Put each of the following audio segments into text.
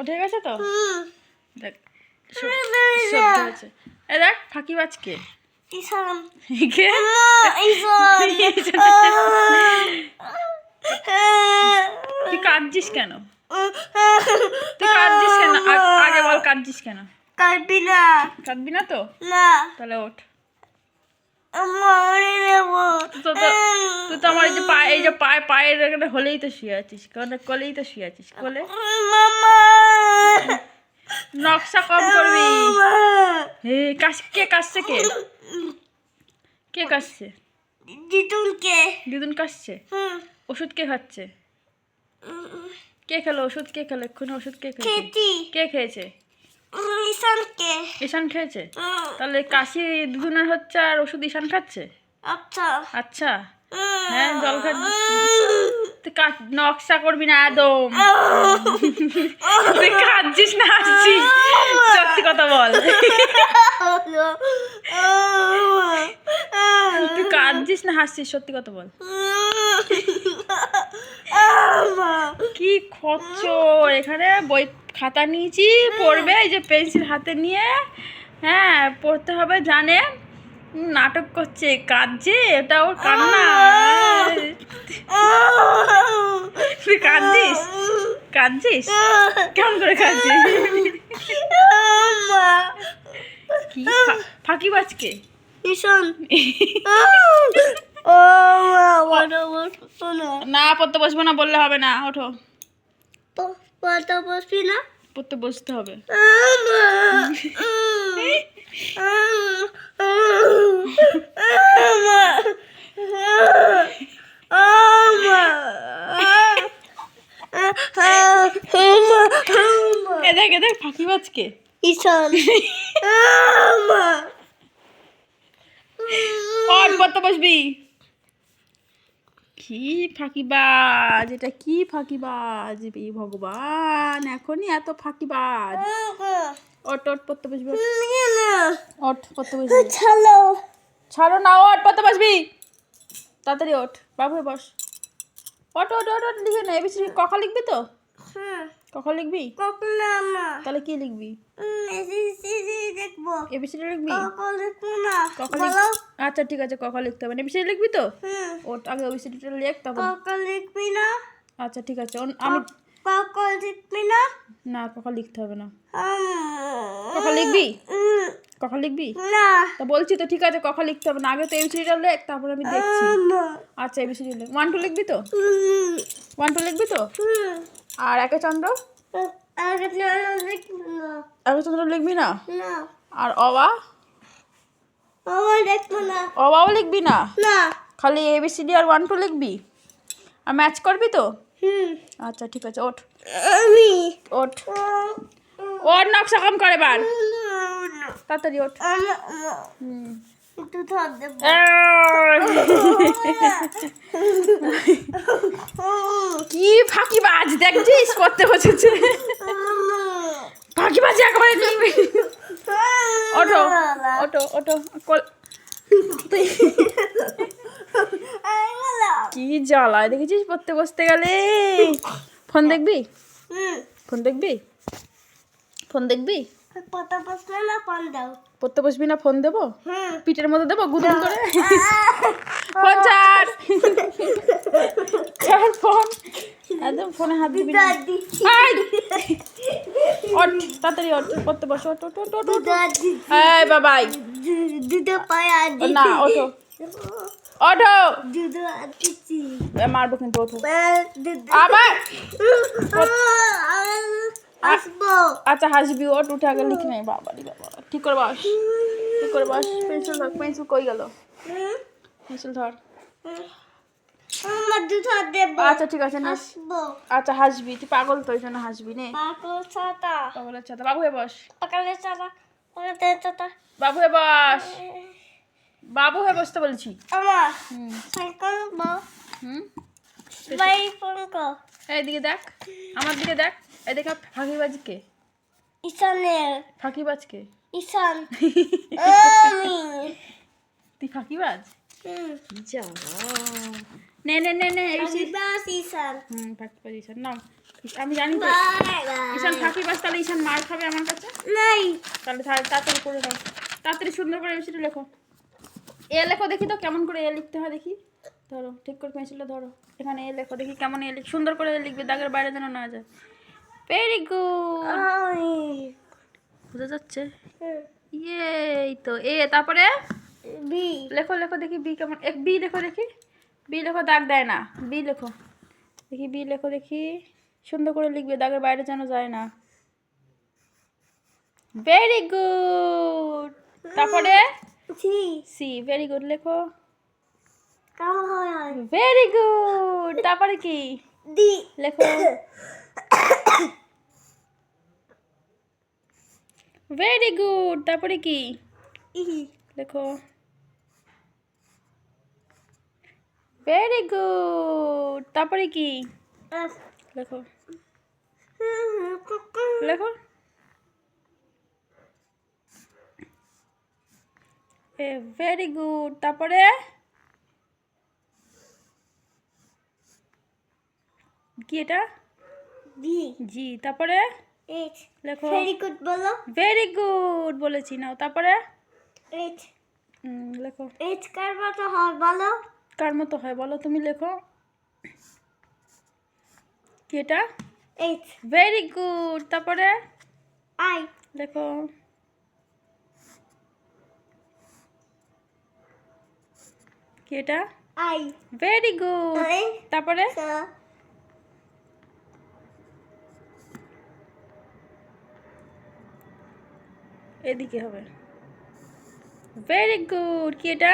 উঠে গেছে তো দেখ শব্দ হয়েছে। এ দেখ ফাঁকিবাজ কে? কে? তুই কাঁদছিস কেন? তুই কাঁদছিস কেন? আগে বল কাঁদছিস কেন? কাঁদবি না। কাঁদবি না তো? না। তাহলে ওঠ। তুই তো আমার এই যে পায়ের এখানে হলেই তো শুয়ে আছিস, কোলেই তো শুয়ে আছিস, কোলে। নকশা কম করবি। হে কে কাশছে? কে কাশছে? দিদুন কাশছে। ওষুধ কে খাচ্ছে? কে খেলো ওষুধ? কে খেলো এক্ষুনি ওষুধ? কে খেয়েছে? কে খেয়েছে? ঈশান খেয়েছে। তাহলে কাশি দুজনের হচ্ছে আর ওষুধ ঈশান খাচ্ছে। আচ্ছা হ্যাঁ জল খা। তুই নকশা করবি না একদম। তুই কাঁদছিস না হাসছিস? সত্যি কথা বল। তুই কাঁদছিস না হাসছিস? সত্যি কথা বল। কি খচ্ছ এখানে বই খাতা নিয়েছি পড়বে, এই যে পেন্সিল হাতে নিয়ে হ্যাঁ পড়তে হবে জানে, নাটক করছে, কাঁদছে। এটা ওর কান্না। তুই কাঁদছিস কেমন করে কাঁদছিস? কি ফাঁকিবাজ কে? না পড়তে বসবো না বললে হবে না। ওঠো। পড়তে বসতে হবে। দেখ ফাঁকিবাজ কে? পড়তে বসবি। কি ফাঁকিবাজ এটা? কি ফাঁকিবাজ? এই ভগবান এখনই এত ফাঁকিবাজ। ওট পড়তে বসবি। ওঠ পড়তে বসবি। ছাড়ো না, ওঠ পড়তে বসবি। তাড়াতাড়ি ওঠ। বাবু বস। ওঠ লিখে না। এবিসিডি কখা লিখবি তো? কখা লিখবি? তাহলে কি লিখবি? এবিসিডি লিখবি? আচ্ছা ঠিক আছে কখা লিখতে হবে না। এবিসিডি লিখবি তো? ওঠ আগে এবিসিডিটা লিখ তারপর। লিখবি না? আচ্ছা ঠিক আছে আমি লিখবি না? না কখা লিখতে হবে না। কখা লিখবি? কখা লিখবি না। তা বলছি তো ঠিক আছে কখা লিখতে হবে না। আগে তো এবিসিডিটা লেখ তারপর আমি দেখছি। আচ্ছা এবিসিডি লেখ। 1 2 লিখবি তো? 1 2 লিখবি তো? আর একে চন্দ্র লিখবি না? আর অবাও লিখবি না? খালি এবিসিডি আর 1 2 লিখবি? আর ম্যাচ করবি তো? আচ্ছা ঠিক আছে ওঠ। ওঠ নকশা কম করে এবার তাড়াতাড়ি ওঠ। কি ফাঁকিবাজ দেখছিস? করতে বসেছে ফাঁকিবাজ একেবারে। ওঠো কি জ্বালায় দেখেছিস পড়তে বসতে গেলে। ফোন দেখবি? পড়তে বসবি না? ফোন দেবো? পিঠের মধ্যে দেবো গুদুম করে? ফোন ছাড়। ফোন একদম ফোনে হাত দিবি না। তাড়াতাড়ি পড়তে বসো। বাবাই না ওঠো মারবো কিন্তু। ওঠো আবার। আচ্ছা হাসবি। উঠে আগে লিখে নেই। বাবা ঠিক করে বস। পেন্সিল কই গেল? পেন্সিল ধর। আচ্ছা ঠিক আছে আচ্ছা হাসবি। তুই পাগল তো ওই জন্য হাসবি নে। পাগলের ছাতা। বাবু হয়ে বস। বাবু হয়ে বসতে বলছি। এইদিকে দেখ, আমার দিকে দেখ। এই দেখ ফাঁকিবাজ কে? ফাঁকিবাজ কে? তুই ফাঁকিবাজ? নে নে নে নে এই ফাঁকিবাজ ঈশান। ফাঁকিবাজ ঈশান নাও। আমি জানি তো ঈশান ফাঁকিবাজ, তাহলে ঈশান মার খাবে আমার কাছে। নাই। তাহলে তাড়াতাড়ি করে নাও, তাড়াতাড়ি সুন্দর করে এবিসিডি লেখো। এ লেখো দেখি তো কেমন করে এ লিখতে হয় দেখি। ধরো ঠিক করে পেন্সিলটা ধরো, এখানে এ লেখো দেখি কেমন এ সুন্দর করে লিখবে, দাগের বাইরে যেন না যায়। ভেরি গুড, বোঝা যাচ্ছে? এই তো এ, তারপরে বি। লেখো লেখো দেখি বি কেমন, এক বি লেখো দেখি। বি লেখো, দাগ দেয় না। বি লেখো দেখি, বি লেখো দেখি, সুন্দর করে লিখবে, দাগের বাইরে যেন যায় না। ভেরি গুড, তারপরে সি। সি, ভেরি গুড লেখো। কেমন হয়? ভেরি গুড, তারপরে কি ডি। লেখো। ভেরি গুড, তারপরে কি ই। লেখো। ভেরি গুড, তারপরে কি এফ। লেখো। লেখো এ, ভেরি গুড, তারপরে কি এটা? ডি। জি, তারপরে এইচ। লেখো। ভেরি গুড বলো। ভেরি গুড বলেছি, নাও তারপরে এইচ। লেখো। এইচ কার মতো হয় বলো। কার মতো হয় বলো, তুমি লেখো। কি এটা? এইচ। ভেরি গুড, তারপরে আই। লেখো। কি এটা? আই। ভেরি গুড, তারপরে এদিকে হবে। ভেরি গুড, কি এটা?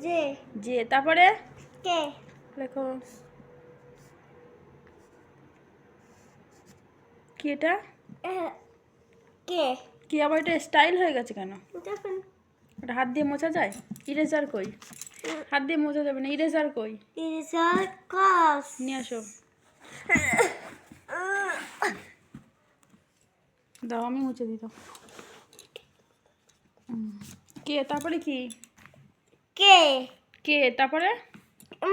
জে। যে, তারপরে কে। লেখো। কি এটা? কে। কি আবার এটা স্টাইল হয়ে গেছে কেন? দেখুন। ওটা হাত দিয়ে মোছা যায়? ইরেজার কই? হাত দিয়ে মোছা যাবে না, ইরেজার কই? Eraser class. নিয়ে আসো। দাও, আমি মুছে দিই দাও। কে, তারপরে কি? কে। কে, তারপরে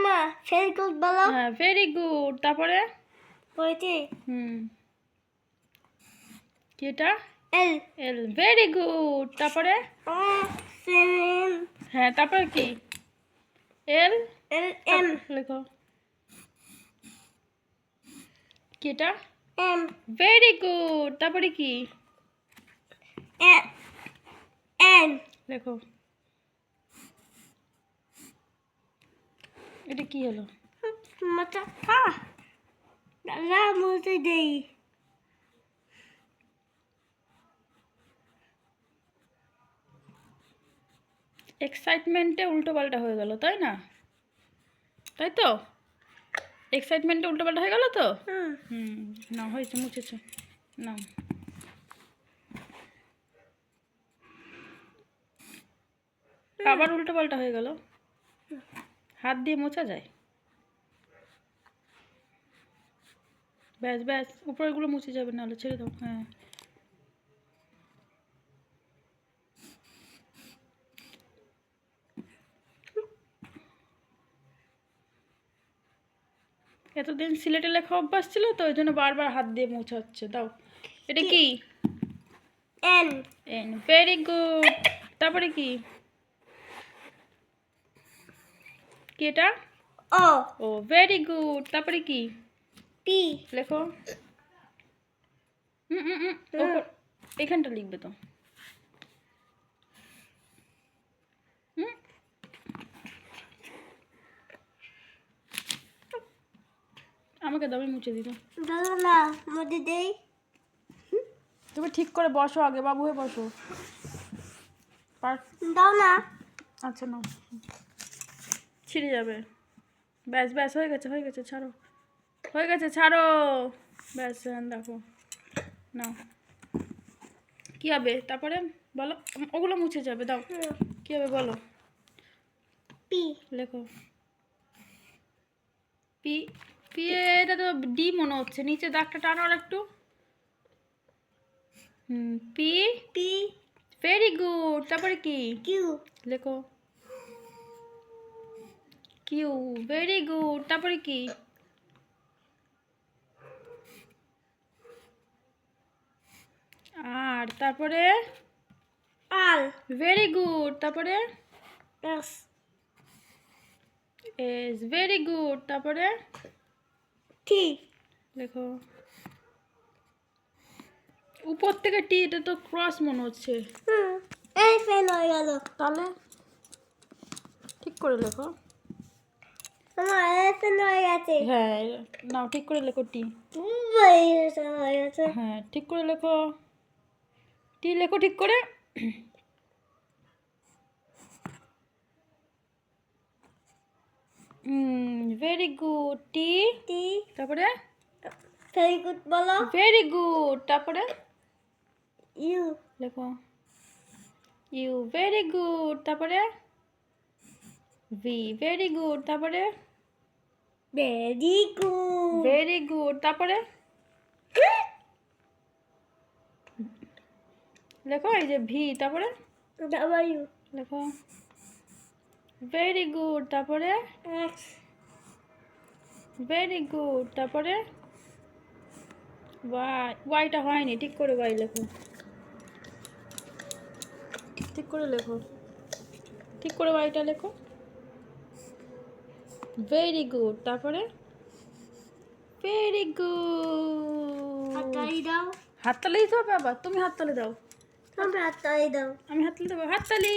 মা ভেরি গুড বলো। হ্যাঁ, ভেরি গুড, তারপরে বইতে কি এটা? এল। এল, ভেরি গুড, তারপরে সেভেন। হ্যাঁ, তারপরে কি? এল। L M. লেখো। কি এটা? এম। ভেরি গুড, তারপরে কি? এন। লেখো। এটা কি হলো? মাথা খা। দাদা মুছে দেই। এক্সাইটমেন্টে উল্টো পাল্টা হয়ে গেল, তাই না? তাই তো, এক্সাইটমেন্টে উল্টো পাল্টা হয়ে গেল তো। না হয়েছে, মুছেছে না। আবার উল্টো পাল্টা হয়ে গেল। হাত দিয়ে মোছা যায়? ব্যাস ব্যাস, উপরেরগুলো মুছে যাবে, নাহলে ছেড়ে দাও। হ্যাঁ, এতদিন সিলেটে লেখা অভ্যাস ছিল তো, ওই জন্য বারবার হাত দিয়ে মোছা হচ্ছে। দাও, এটা কি? এন। এন, ভেরি গুড, তারপরে কি? কি এটা? ও। ও, ভেরি গুড, তারপরে কি? পি। লেখো। এখানটা লিখবে তো। আমাকে দাও, আমি মুছে দিই দাও। দাদা না মুছে দেই। তুমি ঠিক করে বসো আগে, বাবু হয়ে বসো। দাও না। আচ্ছা নাও, ছিঁড়ে যাবে। ব্যাস ব্যাস, হয়ে গেছে হয়ে গেছে, ছাড়ো। হয়ে গেছে, ছাড়ো। ব্যাস, দেখো নাও। কী হবে তারপরে বলো? ওগুলো মুছে যাবে, দাও। কী হবে বলো? পি। লেখো। পি। পি, এটা তো ডি মনে হচ্ছে, নিচে দাগটা টানো আর একটু। পি। পি। ভেরি গুড, তারপরে কি? কিউ। লেখো। কিউ ভেরি গুড তারপরে কি আর তারপরে আর ভেরি গুড তারপরে এস এস ভেরি গুড তারপরে টি দেখো উপর থেকে টি এটা তো ক্রস মনে হচ্ছে এই ফেল হয়ে গেল তাহলে ঠিক করে লেখো আমার ফেল হয়ে গেছে হ্যাঁ নাও ঠিক করে লেখো টি হয়ে গেছে হ্যাঁ ঠিক করে লেখো টি লেখো ঠিক করে ভেরি গুড টি টি তারপরে ভেরি গুড বলো ভেরি গুড তারপরে ইউ লেখো ইউ ভেরি গুড তারপরে ভি ভেরি গুড তারপরে ভেরি গুড ভেরি গুড তারপরে লেখো এই যে ভি তারপরে ডাব্লিউ লেখো ভেরি গুড তারপরে এক্স ভেরি গুড তারপরে ওয়াই ওয়াইটা হয়নি ঠিক করে ওয়াই লেখো ঠিক করে লেখো ঠিক করে ওয়াইটা লেখো ভেরি গুড তারপরে ভেরি গুড হাততালি দাও হাততালি দিতে হবে আবার তুমি হাততালি দাও তোমরা হাততালি দাও আমি হাততালি দেবো হাততালি